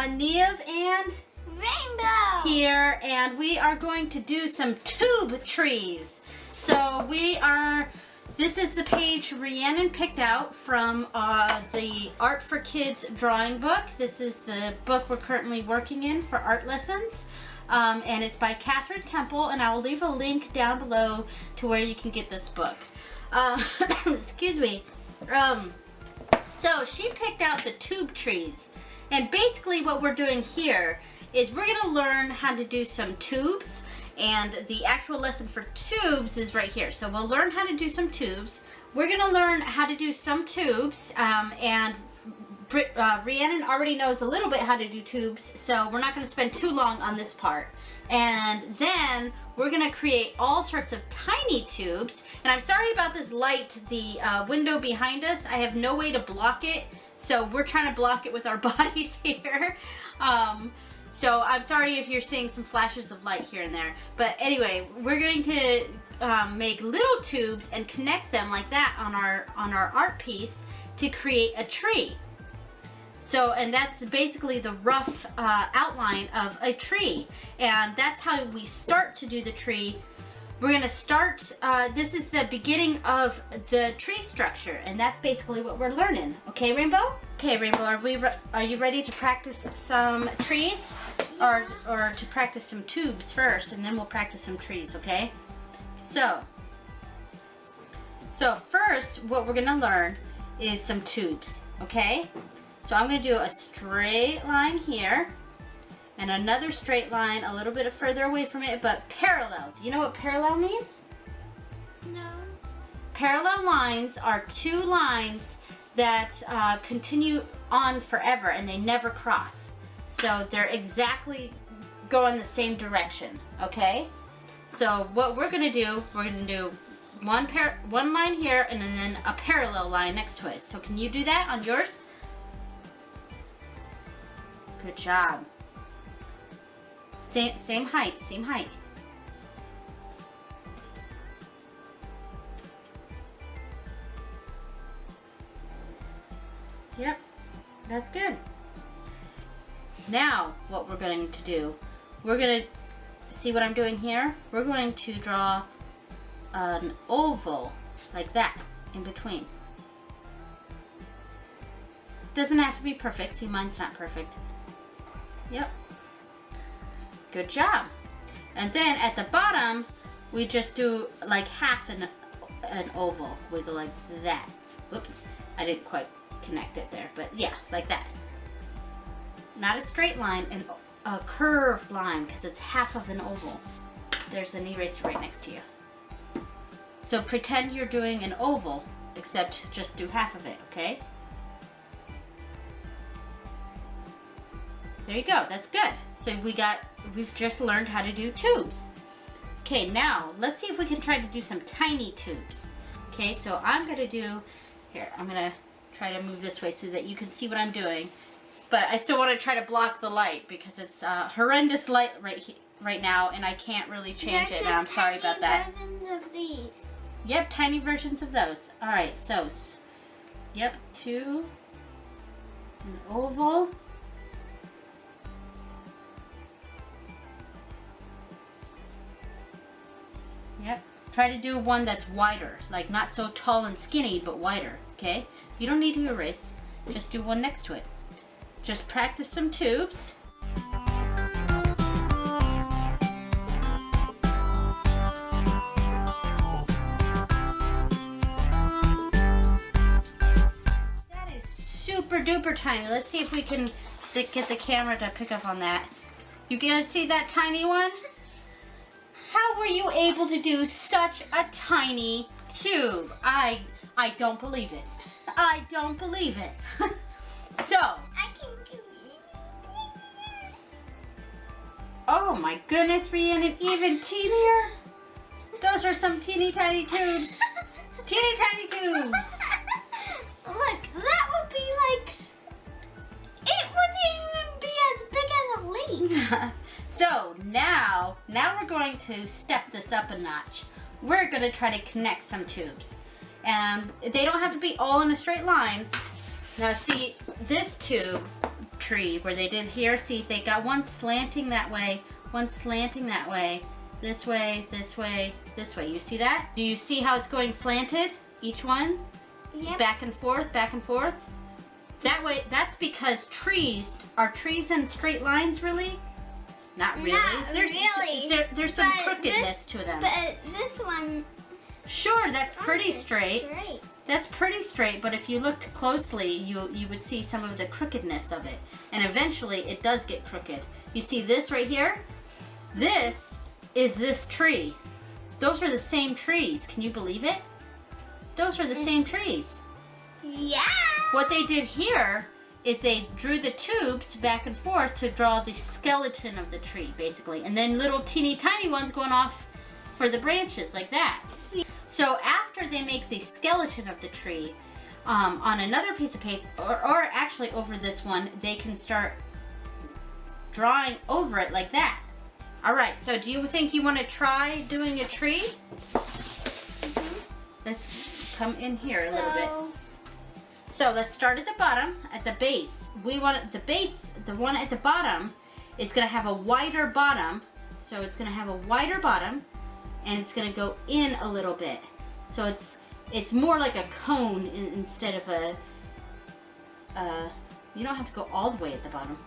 Niamh and Rainbow here, and we are going to do some tube trees. So this is the page Rhiannon picked out from the Art for Kids drawing book. This is the book we're currently working in for art lessons. And it's by Catherine Temple, and I will leave a link down below to where you can get this book. Excuse me. So she picked out the tube trees, and basically what we're doing here is we're going to learn how to do some tubes, and the actual lesson for tubes is right here. So we'll learn how to do some tubes. We're going to learn how to do some tubes, and Rhiannon already knows a little bit how to do tubes, so we're not going to spend too long on this part. And then we're going to create all sorts of tiny tubes. And I'm sorry about this light, the window behind us. I have no way to block it, so we're trying to block it with our bodies here. So I'm sorry if you're seeing some flashes of light here and there. But anyway, we're going to make little tubes and connect them like that on our art piece to create a tree. So, and that's basically the rough outline of a tree. And that's how we start to do the tree. We're going to start, this is the beginning of the tree structure. And that's basically what we're learning. Okay, Rainbow? Okay, Rainbow, are you ready to practice some trees? Yeah. Or to practice some tubes first, and then we'll practice some trees, okay? So first, what we're going to learn is some tubes, okay? So I'm going to do a straight line here, and another straight line a little bit further away from it, but parallel. Do you know what parallel means? No. Parallel lines are two lines that continue on forever, and they never cross. So they're exactly going the same direction, okay? So what we're going to do, one line here, and then a parallel line next to it. So can you do that on yours? Good job. Same height, same height. Yep, that's good. Now, what we're going to do, we're going to see what I'm doing here. We're going to draw an oval like that in between. Doesn't have to be perfect. See, mine's not perfect. Yep. Good job. And then at the bottom, we just do like half an oval. We go like that. Whoops. I didn't quite connect it there, but yeah, like that. Not a straight line, a curved line, because it's half of an oval. There's an eraser right next to you. So pretend you're doing an oval, except just do half of it, okay? There you go, that's good. So we've just learned how to do tubes. Okay, now let's see if we can try to do some tiny tubes. Okay, so I'm gonna try to move this way so that you can see what I'm doing. But I still want to try to block the light because it's horrendous light right now, and I can't really change it. And I'm sorry about that. Versions of these. Yep, tiny versions of those. All right, so yep, an oval. Yep. Try to do one that's wider, like not so tall and skinny, but wider, okay? You don't need to erase. Just do one next to it. Just practice some tubes. That is super duper tiny. Let's see if we can get the camera to pick up on that. You guys see that tiny one? How were you able to do such a tiny tube? I don't believe it. I don't believe it. So. I can do it. Oh my goodness, Rhiannon, even teenier? Those are some teeny tiny tubes. Teeny tiny tubes. Look, that would be like, it wouldn't even be as big as a leaf. So now we're going to step this up a notch. We're going to try to connect some tubes. And they don't have to be all in a straight line. Now see, this tube tree where they did here. See, they got one slanting that way, one slanting that way, this way, this way, this way. You see that? Do you see how it's going slanted? Each one? Yep. Back and forth, back and forth. That way, that's because trees, are trees in straight lines really? Not really. Not really. There's some But crookedness to them. But this one. Sure, that's pretty is straight. That's pretty straight, but if you looked closely, you would see some of the crookedness of it. And eventually, it does get crooked. You see this right here? This is this tree. Those are the same trees. Can you believe it? Those are the same trees. Yeah. What they did here is they drew the tubes back and forth to draw the skeleton of the tree, basically. And then little teeny tiny ones going off for the branches, like that. So after they make the skeleton of the tree, on another piece of paper, or actually over this one, they can start drawing over it like that. All right, so do you think you want to try doing a tree? Let's come in here a little bit. So let's start at the bottom, at the base. We want the base, the one at the bottom, is going to have a wider bottom. So it's going to have a wider bottom, and it's going to go in a little bit. So it's more like a cone instead of a. You don't have to go all the way at the bottom.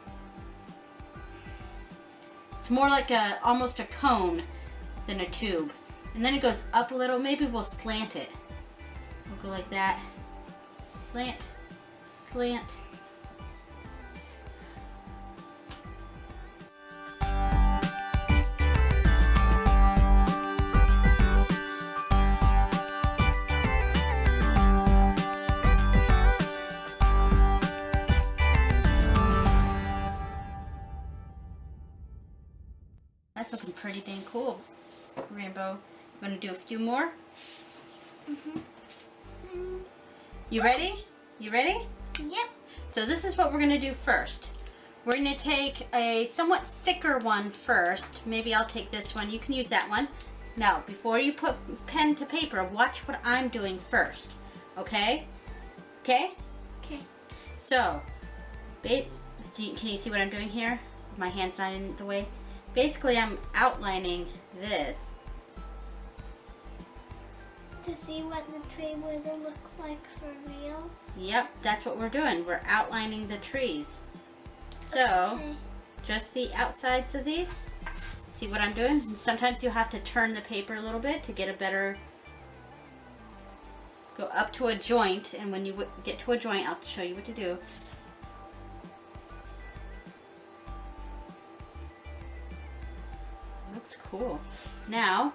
It's more like almost a cone than a tube, and then it goes up a little. Maybe we'll slant it. We'll go like that. Slant, slant. That's looking pretty dang cool, Rainbow. You want to do a few more? You ready? You ready? Yep. So this is what we're going to do first. We're going to take a somewhat thicker one first. Maybe I'll take this one. You can use that one. Now, before you put pen to paper, watch what I'm doing first. Okay? Okay? Okay. So, can you see what I'm doing here? My hand's not in the way. Basically, I'm outlining this. To see what the tree would look like for real? Yep, that's what we're doing. We're outlining the trees. So, Okay. just the outsides of these. See what I'm doing? Sometimes you have to turn the paper a little bit to get a better... Go up to a joint, and when you get to a joint, I'll show you what to do. Looks cool. Now,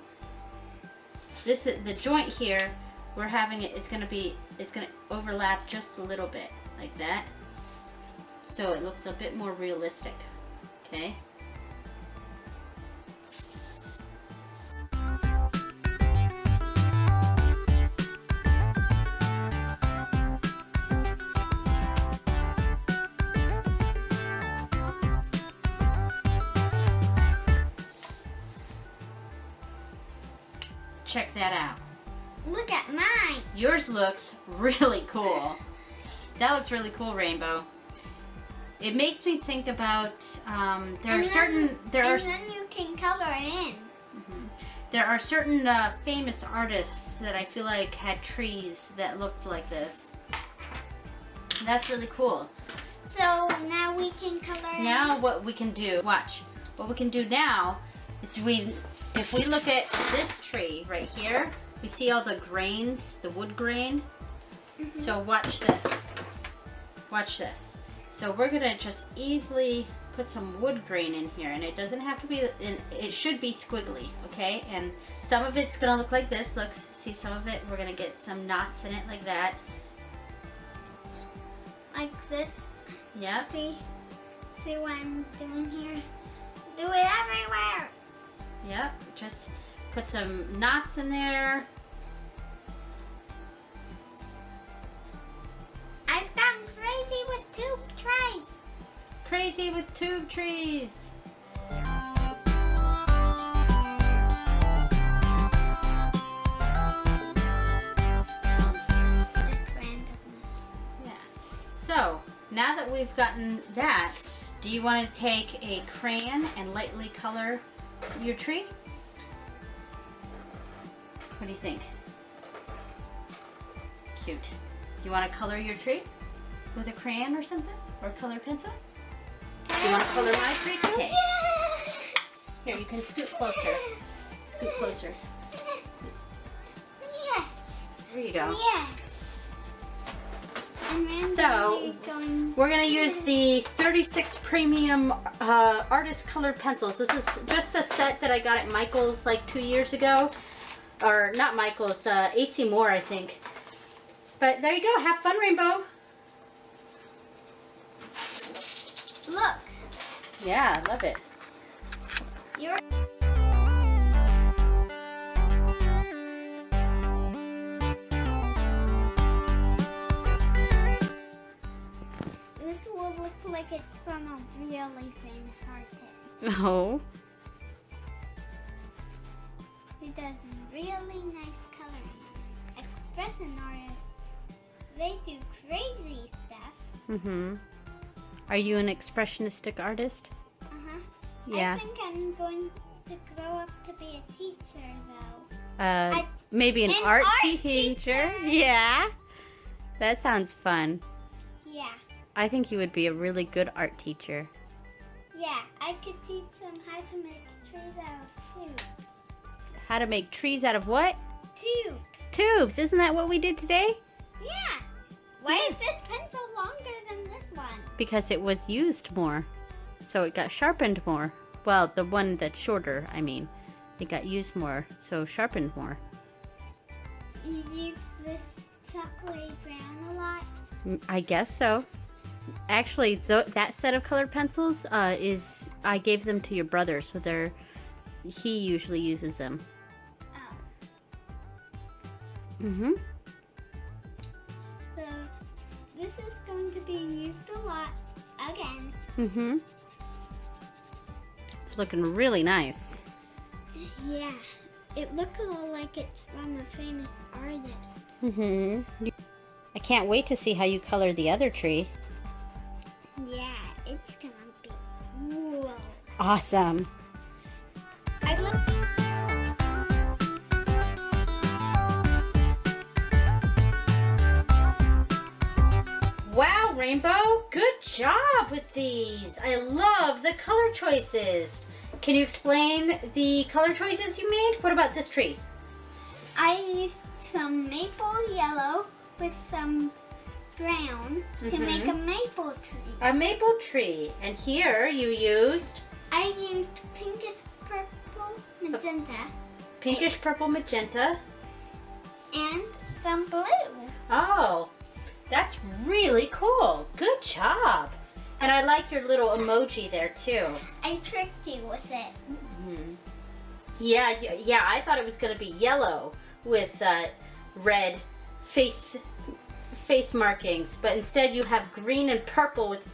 this is the joint here. We're having it. It's gonna overlap just a little bit, like that. So it looks a bit more realistic. Okay. Check that out. Look at mine. Yours looks really cool. That looks really cool, Rainbow. It makes me think about there are certain then you can color in. There are certain famous artists that I feel like had trees that looked like this. That's really cool. So now we can color in. Now what we can do, watch. What we can do now is if we look at this tree right here, we see all the grains, the wood grain. So watch this. Watch this. So we're gonna just easily put some wood grain in here, and it doesn't have to be, it should be squiggly, okay? And some of it's gonna look like this. Look, see some of it, we're gonna get some knots in it like that. Like this. Yep. See what I'm doing here? Do it everywhere. Yep, just put some knots in there. I've gone crazy with tube trees. Crazy with tube trees. Just randomly. Yeah. So now that we've gotten that, do you want to take a crayon and lightly color your tree? What do you think? Cute. Do you want to color your tree with a crayon or something? Or color pencil? Do you want to color my tree too? Okay. Yes. Here, you can scoot closer. Scoot closer. Yes. There you go. Yes. And then So, we're going to use the 36 Premium Artist Colored Pencils. This is just a set that I got at Michael's like 2 years ago. Or not Michael's, AC Moore, I think. But there you go. Have fun, Rainbow. Look. Yeah, I love it. You're... This will look like it's from a really famous artist. Oh. Who does really nice coloring. Expression artists, they do crazy stuff. Mm-hmm. Are you an expressionistic artist? Uh-huh. Yeah. I think I'm going to grow up to be a teacher, though. Maybe an an art art teacher? teacher. Yeah. That sounds fun. Yeah. I think you would be a really good art teacher. Yeah, I could teach them how to make trees out of tubes. How to make trees out of what? Tubes. Tubes. Isn't that what we did today? Yeah. Why is this pencil longer than this one? Because it was used more. So it got sharpened more. Well, the one that's shorter, I mean. It got used more, so sharpened more. You use this chocolate brown a lot? I guess so. Actually, that set of colored pencils I gave them to your brother, so he usually uses them. Oh. Mm-hmm. So, this is going to be used a lot again. Mm-hmm. It's looking really nice. Yeah. It looks a lot like it's from a famous artist. Mm-hmm. I can't wait to see how you color the other tree. Yeah, it's gonna be cool. Awesome. I love. Wow, Rainbow, good job with these. I love the color choices. Can you explain the color choices you made? What about this tree? I used some maple yellow with some brown to make a maple tree. A maple tree. And here you used I used pinkish purple magenta pinkish purple magenta. and some blue. Oh, that's really cool. Good job. And I like your little emoji there too. I tricked you with it. Yeah, I thought it was going to be yellow with red face markings, but instead you have green and purple with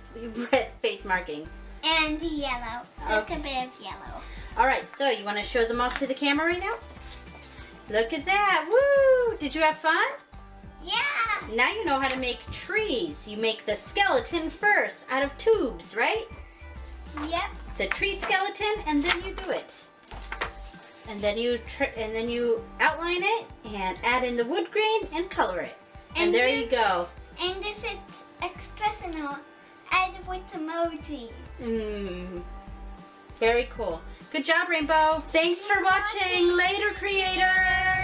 red face markings. And yellow. Just Okay. a bit of yellow. All right, so you want to show them off to the camera right now? Look at that. Woo! Did you have fun? Yeah! Now you know how to make trees. You make the skeleton first out of tubes, right? Yep. The tree skeleton, and then you do it. And then you outline it and add in the wood grain and color it. And there you go. And if it's expressional, add with emoji. Very cool. Good job, Rainbow. Thanks for watching. Later, creators.